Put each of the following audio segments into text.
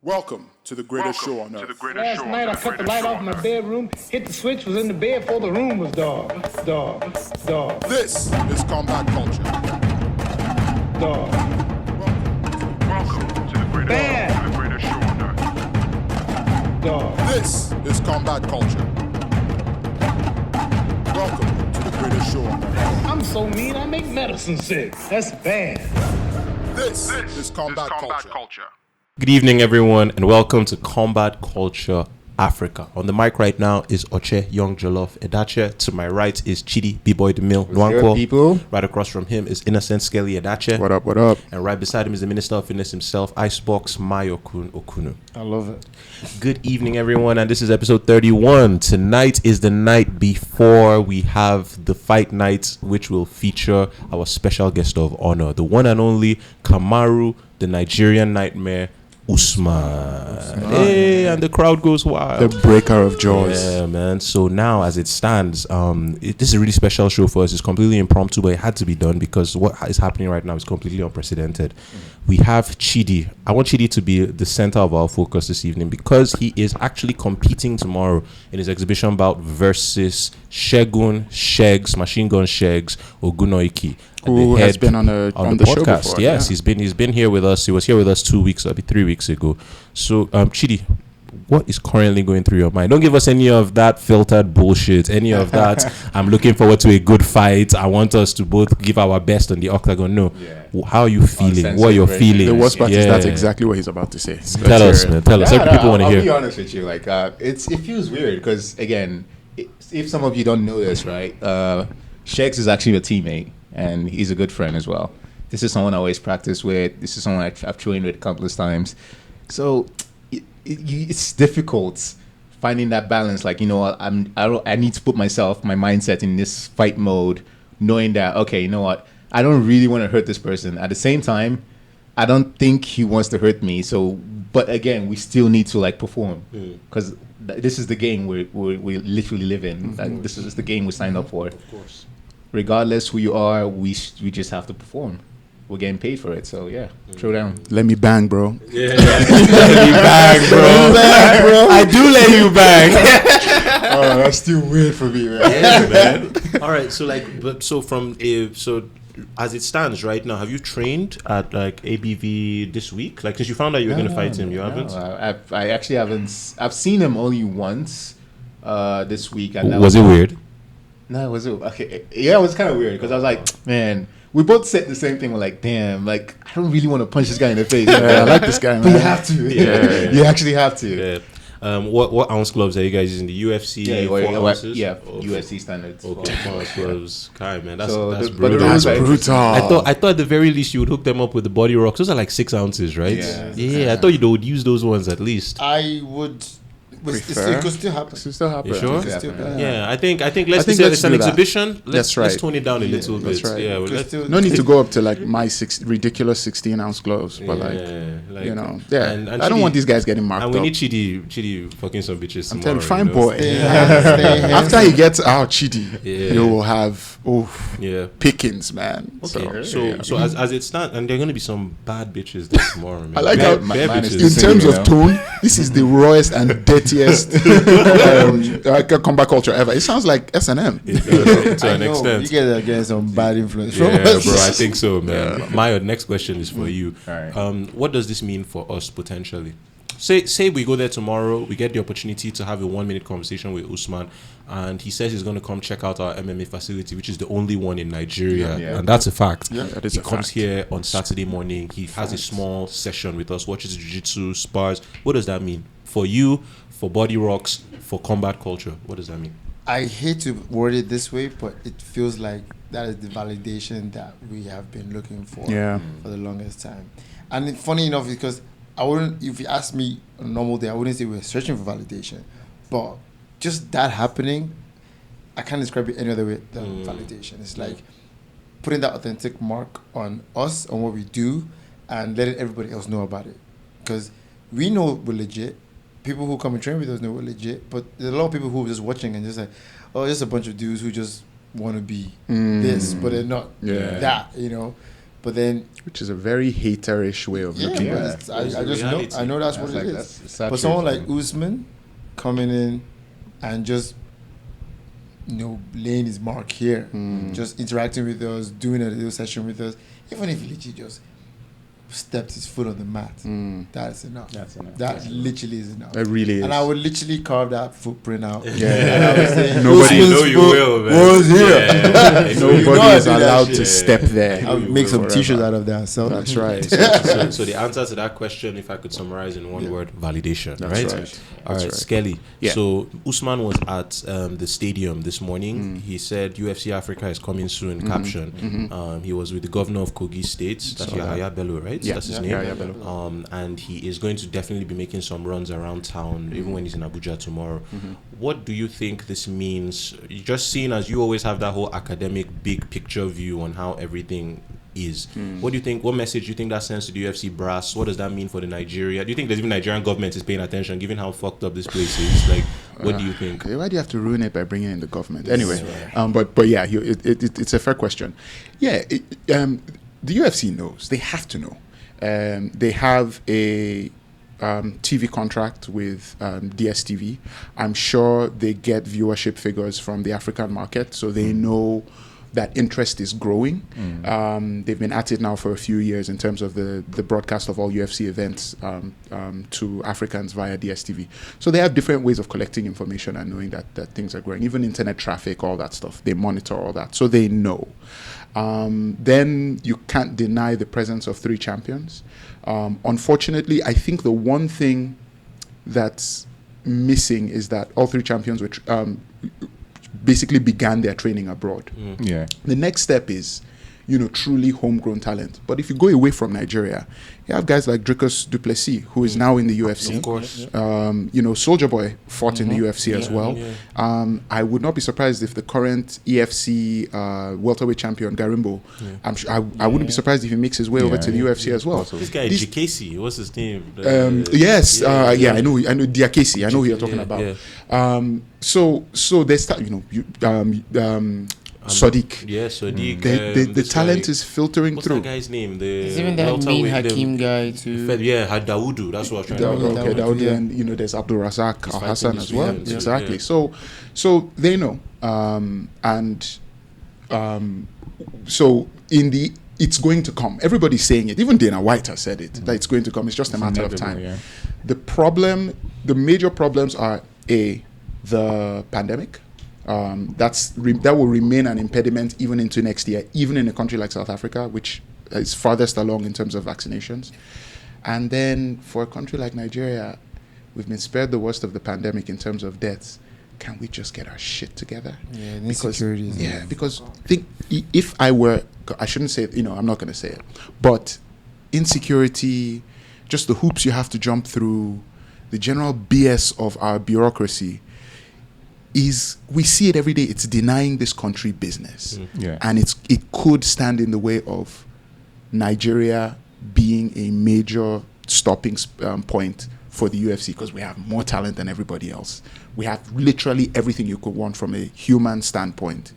Welcome to the greatest show on earth. Last night I cut the light off in my bedroom, hit the switch, was in the bed before the room was dark. This is combat culture. Welcome to the greatest show on earth. This is combat culture. Welcome to the greatest show on earth. I'm so mean I make medicine sick. That's bad. This is combat culture. Good evening, everyone, and welcome to Combat Culture Africa. On the mic right now is Oche Young Jollof Edache. To my right is Chidi, B-Boy the Mill, Nwankwo. People. Right across from him is Innocent Skelly Edache. What up, what up? And right beside him is the Minister of Fitness himself, Icebox Mayokun Okunu. I love it. Good evening, everyone, and this is episode 31. Tonight is the night before we have the fight night, which will feature our special guest of honor, the one and only Kamaru, the Nigerian Nightmare, Usman. Hey, and the crowd goes wild. The breaker of jaws. Yeah, man. So now, as it stands, this is a really special show for us. It's completely impromptu, but it had to be done because what is happening right now is completely unprecedented. We have Chidi. I want Chidi to be the center of our focus this evening because he is actually competing tomorrow in his exhibition bout versus Shegz, Machine Gun Shegz, Ogunoiki. Who has been on the show podcast before, yes, yeah. he's been here with us. He was here with us 3 weeks ago. So Chidi, what is currently going through your mind? Don't give us any of that filtered bullshit, any of that I'm looking forward to a good fight, I want us to both give our best on the octagon. No. How are you feeling? What are your feelings? The worst part is that's exactly what he's about to say. Tell us, man. Tell us. Every people want to hear. I'll be honest with you. Like, it feels weird because, again, if some of you don't know this, right, Shegz is actually a teammate. And he's a good friend as well. This is someone I always practice with. This is someone I've trained with countless times. So it's difficult finding that balance. Like, you know, I need to put my mindset in this fight mode, knowing that, okay, you know what? I don't really want to hurt this person. At the same time, I don't think he wants to hurt me. So, but again, we still need to like perform because this is the game we literally live in. Like, this is the game we signed up for. Of course. Regardless who you are, we just have to perform. We're getting paid for it, so yeah, throw down. Let me bang, bro. Yeah. Let me bang, bro. I do let you bang. Oh, that's still weird for me, man. Yeah, man. All right, so as it stands right now, have you trained at like ABV this week? Like, since you found out you were going to fight him, you haven't? I actually haven't. I've seen him only once this week. And was it weird? No, it was okay. Yeah, it was kind of weird because I was like, man, we both said the same thing. We're like, damn, like I don't really want to punch this guy in the face. I like this guy, man. But you have to. Yeah. You actually have to. Yeah. What ounce gloves are you guys using? The UFC? Yeah, 4 ounces? okay. UFC standards. Okay, 4 ounce gloves. Kai, man, that's But brutal. the rules are brutal. I thought at the very least you would hook them up with the body rocks. Those are like 6 ounces, right? Yeah. I thought you would use those ones at least. I would. It could still happen. Still happen. You sure? It could still happen. Yeah, I think I let's think say let's it's an do that. exhibition. Let's right. tone it down a little bit. That's right. Yeah, well, No need to go up to like my ridiculous 16-ounce gloves, but like, you know, and I don't Chidi, want these guys getting marked and we up. need Chidi fucking some bitches I'm tomorrow. telling you, fine boy. Stay After he gets out, Chidi, Yeah. you will have pickings, man. Okay, so as it stands, and there are going to be some bad bitches there tomorrow. Man. I like Bare how bitches. in terms of tone, this is the rawest and dirtiest combat culture ever. It sounds like S&M. to an extent. You get getting some bad influence from Yeah, us. bro, I think so, man. My next question is for you. All right. What does this mean for us potentially? Say we go there tomorrow, we get the opportunity to have a 1-minute conversation with Usman, and he says he's going to come check out our MMA facility, which is the only one in Nigeria, and that's a fact. Yeah, that is he a comes fact. here on Saturday morning. He has a small session with us, watches jiu-jitsu, spars. What does that mean for you, for Body Rocks, for combat culture? What does that mean? I hate to word it this way, but it feels like that is the validation that we have been looking for for the longest time. And funny enough, because I wouldn't, if you asked me on a normal day, I wouldn't say we're searching for validation. But just that happening, I can't describe it any other way than validation. It's like putting that authentic mark on us, on what we do, and letting everybody else know about it. Because we know we're legit. People who come and train with us know we're legit. But there's a lot of people who are just watching and just like, oh, just a bunch of dudes who just want to be this, but they're not that, you know. But then, which is a very haterish way of looking but at it. it's- I just know. I know that's what it is. That's sad But truth, someone like man. Usman coming in and just laying his mark here, just interacting with us, doing a little session with us, even if he literally just stepped his foot on the mat, that's enough. That's enough. That literally is enough. It really is. And I would literally carve that footprint out. Yeah. And I would say, Nobody- I Usman's know you foot will, man. was here. Yeah. Nobody I is do that allowed shit. to step there. I would make some forever. t-shirts out of that. So That's right. So the answer to that question, if I could summarize in one word, validation. That's right? right. All right, right. Skelly. Yeah. So Usman was at the stadium this morning. He said UFC Africa is coming soon. Caption. He was with the governor of Kogi State. That's Yahaya Bello, right? Yeah. That's his Yeah, name. Yahaya Bello. And he is going to definitely be making some runs around town, even when he's in Abuja tomorrow. What do you think this means? Just seeing as you always have that whole academic big picture view on how everything is. What do you think? What message do you think that sends to the UFC brass? What does that mean for the Nigeria? Do you think there's even Nigerian government is paying attention, given how fucked up this place is? Like, what do you think? Why do you have to ruin it by bringing in the government? Anyway, but yeah, it's a fair question. Yeah, the UFC knows. They have to know. They have a TV contract with DSTV. I'm sure they get viewership figures from the African market, so they know that interest is growing. They've been at it now for a few years in terms of the broadcast of all UFC events to Africans via DSTV. So they have different ways of collecting information and knowing that things are growing. Even internet traffic, all that stuff. They monitor all that. So they know. Then you can't deny the presence of 3 champions. Unfortunately, I think the one thing that's missing is that all 3 champions were basically began their training abroad. Yeah. The next step is, truly homegrown talent. But if you go away from Nigeria, you have guys like Dricus du Plessis, who is now in the UFC. Of course. Soulja Boy fought in the UFC as well. Yeah. I would not be surprised if the current EFC welterweight champion, Garimbo, I wouldn't be surprised if he makes his way over to the UFC as well. This guy, Jikesi, what's his name? Yes, I know Diakesi. I know who you're talking about. Yeah. So there's Sadiq. Yeah, Sadiq. The talent is filtering what's through. that guy's name? There's even that main Hakim guy too. Yeah, Dawudu. That's what I was trying to remember. Dawood, yeah. and there's Abdul Razak Al fighting Hassan this as well. weekend, yeah. Exactly. Yeah. So they know, so it's going to come. Everybody's saying it. Even Dana White has said it that it's going to come. It's just a matter of time. Yeah. The major problems are the pandemic. That will remain an impediment even into next year, even in a country like South Africa, which is farthest along in terms of vaccinations. And then for a country like Nigeria, we've been spared the worst of the pandemic in terms of deaths. Can we just get our shit together? Yeah, insecurity. Because if I shouldn't say it, I'm not going to say it, but insecurity, just the hoops you have to jump through, the general BS of our bureaucracy, we see it every day. It's denying this country business. Yeah. And it could stand in the way of Nigeria being a major stopping point for the UFC, because we have more talent than everybody else. We have literally everything you could want from a human standpoint,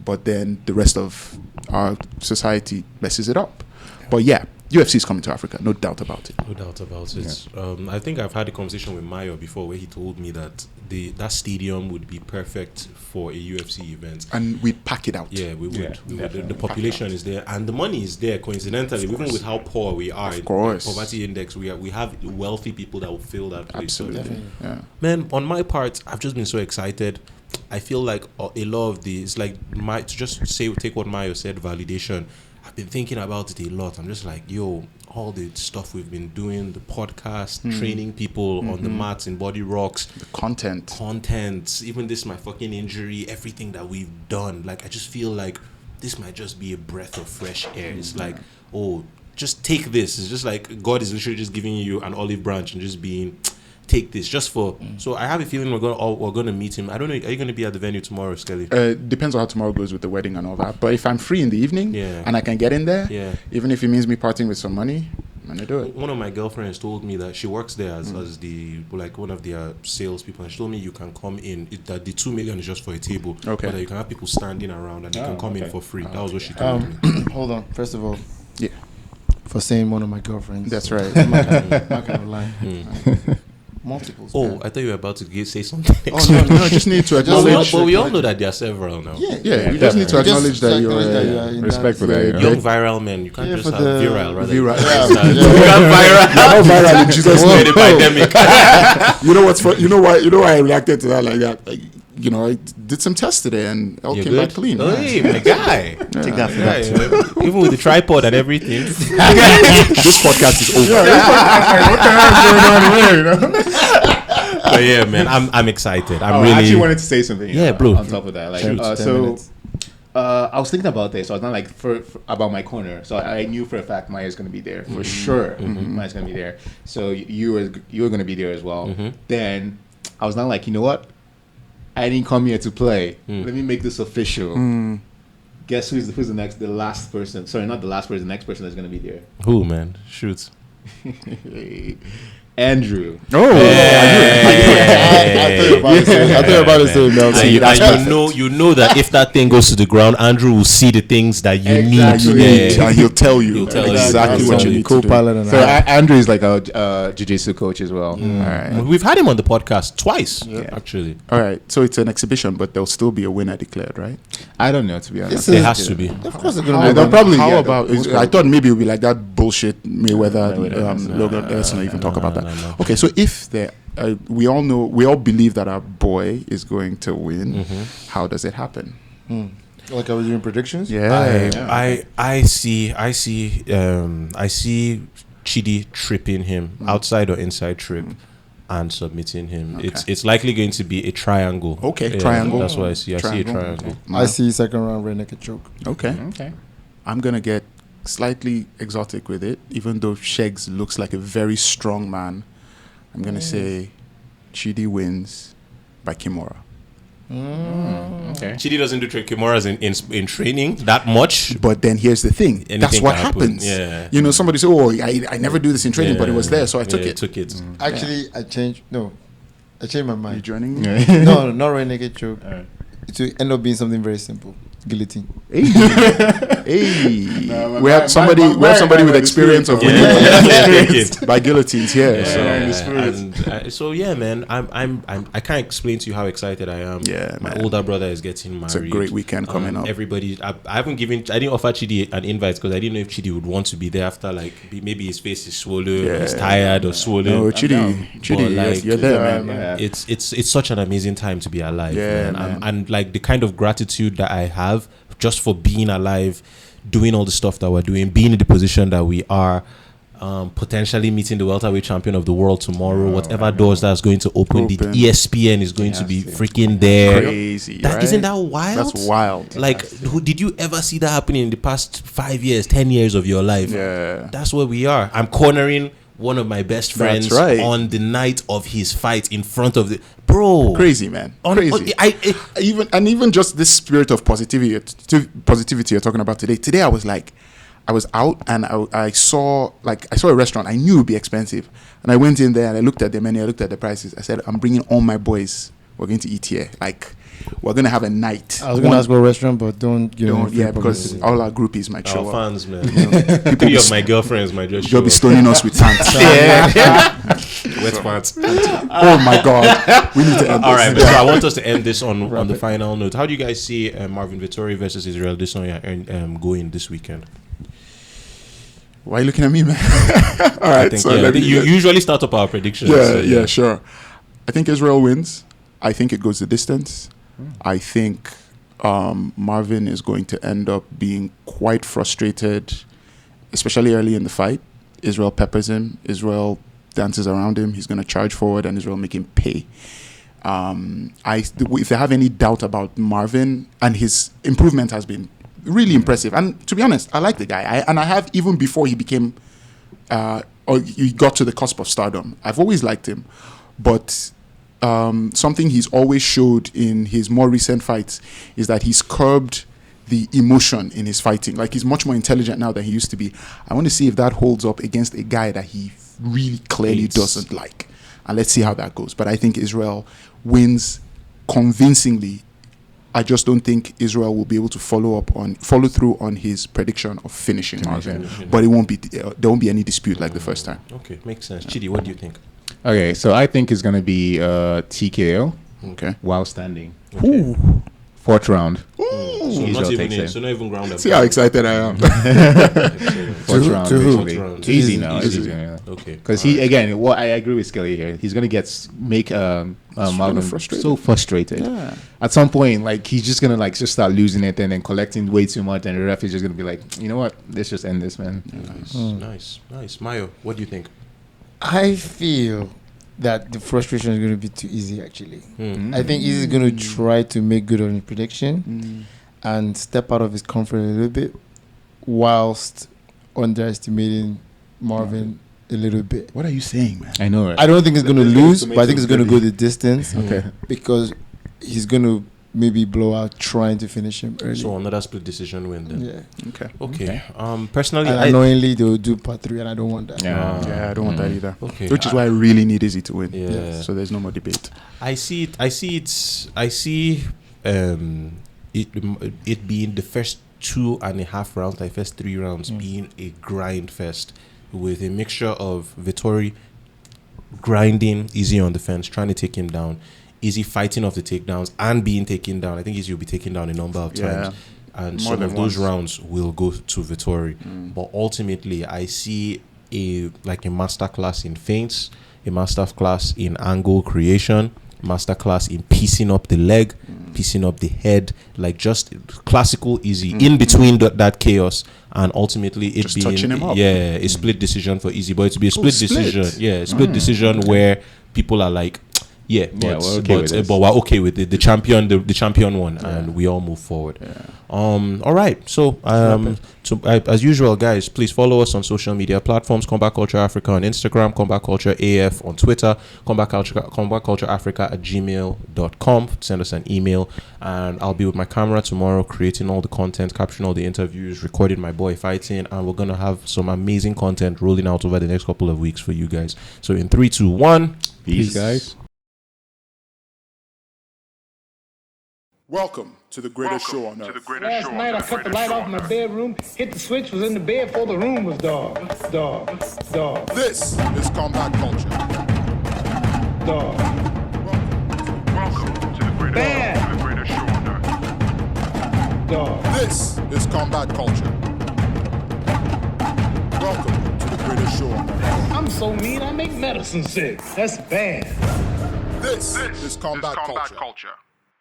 but then the rest of our society messes it up. But yeah, UFC is coming to Africa, no doubt about it. No doubt about it. Yeah. I think I've had a conversation with Mayo before where he told me that that stadium would be perfect for a UFC event. And we'd pack it out. Yeah, we would. Yeah, We would. definitely. The population is there, and the money is there. Coincidentally, even with how poor we are, Of course. poverty index, we have wealthy people that will fill that place. Absolutely. Yeah. Man, on my part, I've just been so excited. I feel like a lot of these, like to just take what Mayo said, validation. I've been thinking about it a lot. I'm just like, all the stuff we've been doing, the podcast, training people on the mats in Body Rocks, The content, even this my fucking injury, everything that we've done. Like, I just feel like this might just be a breath of fresh air. It's like, just take this. It's just like God is literally just giving you an olive branch and just being, take this just for. So I have a feeling we're gonna meet him. I don't know. Are you gonna be at the venue tomorrow, Skelly? depends on how tomorrow goes with the wedding and all that. But if I'm free in the evening and I can get in there, even if it means me parting with some money, I'm gonna do it. One of my girlfriends told me that she works there as one of their salespeople, and she told me you can come in. That the 2 million is just for a table. Okay. But that you can have people standing around and you can come in for free. That was what she told me. Hold on. First of all, Yeah. For saying one of my girlfriends. That's right. I'm not kind of line. Multiples. Oh, man. I thought you were about to say something. Oh, no, I just need to acknowledge. But we all know that there are several now. Yeah, we just need to acknowledge that you're in respect for that, that, you know. Young viral men. You can't Yeah, just for have the- viral rather. Viral. than You're not viral in Jesus' Made name. a pandemic. You know what's fun? You know why I reacted to that like that? Like, you know, I did some tests today and all You're came good. back clean. Hey, my guy. Take that for Yeah, that. yeah. Even with the tripod and everything. This podcast is over. What the hell is going on here? You know? But yeah, man, I'm excited. I'm I really. actually wanted to say something. Yeah, bro. On top of that, like, Shoot, 10 so minutes. I was thinking about this. I was not like for about my corner, so I knew for a fact Maya's going to be there for sure. Maya's going to be there. So you were going to be there as well. Then I was not like, you know what? I didn't come here to play. Let me make this official. Guess who's the last person? Sorry, not the last person. The next person that's going to be there. Who, man? Shoot. Andrew. Oh, I thought you were about to say Mel. And you know that if that thing goes to the ground, Andrew will see the things that you Exactly. need. Yeah. and he'll tell you He'll tell you exactly what you need to do. Co-pilot and So Andrew is like a jiu-jitsu coach as well. All right. We've had him on the podcast twice, actually. All right. So it's an exhibition, but there'll still be a winner declared, right? I don't know, to be honest. There has to be. Of course, they're How, gonna be they'll probably- how yeah, about? most I thought maybe it would be like that bullshit Mayweather, Mayweather, Logan. Let's not even talk about that. no. Okay, so if there, we all believe that our boy is going to win. How does it happen? like I was doing predictions. I see Chidi tripping him outside or inside trip and submitting him. Okay. It's likely going to be a triangle. Okay, Yeah, triangle. That's what I see. I see a Triangle. triangle. I see second round rear naked choke. Okay. Okay. I'm gonna get slightly exotic with it, even though Shegz looks like a very strong man. I'm gonna say Chidi wins by Kimura. Okay. Chidi doesn't do Kimuras in training that much. But then here's the thing. Anything That's what can happen. happens. Yeah. You know, somebody say, "Oh, I never do this in training," but it was there, so I took Yeah, it. Took it. Actually, I changed my You mind. joining me? No, not rear naked choke. Alright. It will end up being something very simple. Guillotine. Hey, No, we have somebody with experience of winning by guillotines here. Yeah, So. so yeah, man, I can't explain to you how excited I am. Yeah, my man. older brother is getting married. It's a great weekend coming up. Everybody, I didn't offer Chidi an invite because I didn't know if Chidi would want to be there after, like, maybe his face is swollen, Yeah. he's tired or swollen. No, Chidi, But, like, you're there, man. Yeah. It's such an amazing time to be alive, Yeah, man. man. And like the kind of gratitude that I have just for being alive, doing all the stuff that we're doing, being in the position that we are, potentially meeting the welterweight champion of the world tomorrow. Whatever doors that's going to open. The ESPN is going to be freaking there. Crazy, That right? isn't that wild? That's wild. Like, did you ever see that happening in the past 5 years, 10 years of your life? Yeah. That's where we are. I'm cornering one of my best friends That's right. on the night of his fight in front of the bro. Crazy, man. Crazy. Even just this spirit of positivity you're talking about today. Today I was out and I saw a restaurant. I knew it would be expensive, and I went in there and I looked at the menu. I looked at the prices. I said, "I'm bringing all my boys. We're going to eat here. Like, we're going to have a night." I was going to ask for a restaurant, but don't because all our groupies might show Our up. fans, man. 3 of my girlfriends might just show You'll be up. stoning us with pants. Wet pants. Oh my God, we need to end All this. right, but so I want us to end this on the final note. How do you guys see Marvin Vettori versus Israel Adesanya going this weekend? Why are you looking at me, man? All right, You usually start up our predictions. Yeah, sure. I think Israel wins. I think it goes the distance. I think Marvin is going to end up being quite frustrated, especially early in the fight. Israel peppers him. Israel dances around him. He's going to charge forward, and Israel make him pay. If they have any doubt about Marvin, and his improvement has been really impressive. And to be honest, I like the guy. I have even before he became, or he got to the cusp of stardom. I've always liked him, but something he's always showed in his more recent fights is that he's curbed the emotion in his fighting. Like, he's much more intelligent now than he used to be. I want to see if that holds up against a guy that he really clearly doesn't like. And let's see how that goes. But I think Israel wins convincingly I just don't think Israel will be able to follow through on his prediction of finishing Marvin. But it won't be there won't be any dispute like the first time. Okay, makes sense. Chidi, what do you think? Okay, so I think it's gonna be TKO Okay. while standing. Ooh. Fourth round. So Israel not even takes it. so not even ground up. See how excited I am. Fourth round, to who? basically. Easy now. Easy. Yeah. Okay. Because I agree with Skelly here. He's gonna make Marvin frustrated. so frustrated. Yeah. At some point, like he's just gonna just start losing it and then collecting way too much, and the ref is just gonna be like, you know what? Let's just end this, man. Nice. Mayo, what do you think? I feel that the frustration is going to be too easy, actually. I think he's going to try to make good on his prediction and step out of his comfort a little bit whilst underestimating Marvin a little bit. What are you saying, man? I know, right? I don't think he's going to Let's lose, get but I think he's going to tomatoes go the distance. Okay. Because he's going to maybe blow out trying to finish him early. So another split decision win then. Yeah. Okay. Personally, And annoyingly, they will do part 3, and I don't want that. Yeah, I don't want that either. Okay. Which is why I really need Izzy to win. Yeah. So there's no more debate. I see it being the first 2.5 rounds, like first 3 rounds, being a grind fest with a mixture of Vettori grinding Izzy on the fence, trying to take him down, Izzy fighting off the takedowns and being taken down. I think Izzy will be taken down a number of times. And More some than of those once. rounds will go to Vettori. But ultimately, I see a masterclass in feints, a masterclass in angle creation, masterclass in piecing up the leg, piecing up the head, like just classical Izzy in between that chaos, and ultimately it Just being touching him up. a split decision for Izzy. But it to be a split split. decision, a split decision where people are like, we're okay with this. but we're okay with it. The champion won, and we all move forward. All right. So, as usual, guys, please follow us on social media platforms: Combat Culture Africa on Instagram, Combat Culture AF on Twitter, Combat Culture Africa at gmail.com. Send us an email, and I'll be with my camera tomorrow, creating all the content, capturing all the interviews, recording my boy fighting, and we're gonna have some amazing content rolling out over the next couple of weeks for you guys. So, in 3, 2, 1, Peace, guys. Welcome to the greatest show on earth. Last night I cut the light off in my bedroom, hit the switch, was in the bed before the room was dark. This is combat culture. Welcome to the greatest show on earth. This is combat culture. Welcome to the greatest show on earth. I'm so mean I make medicine sick. That's bad. This is combat culture. Culture.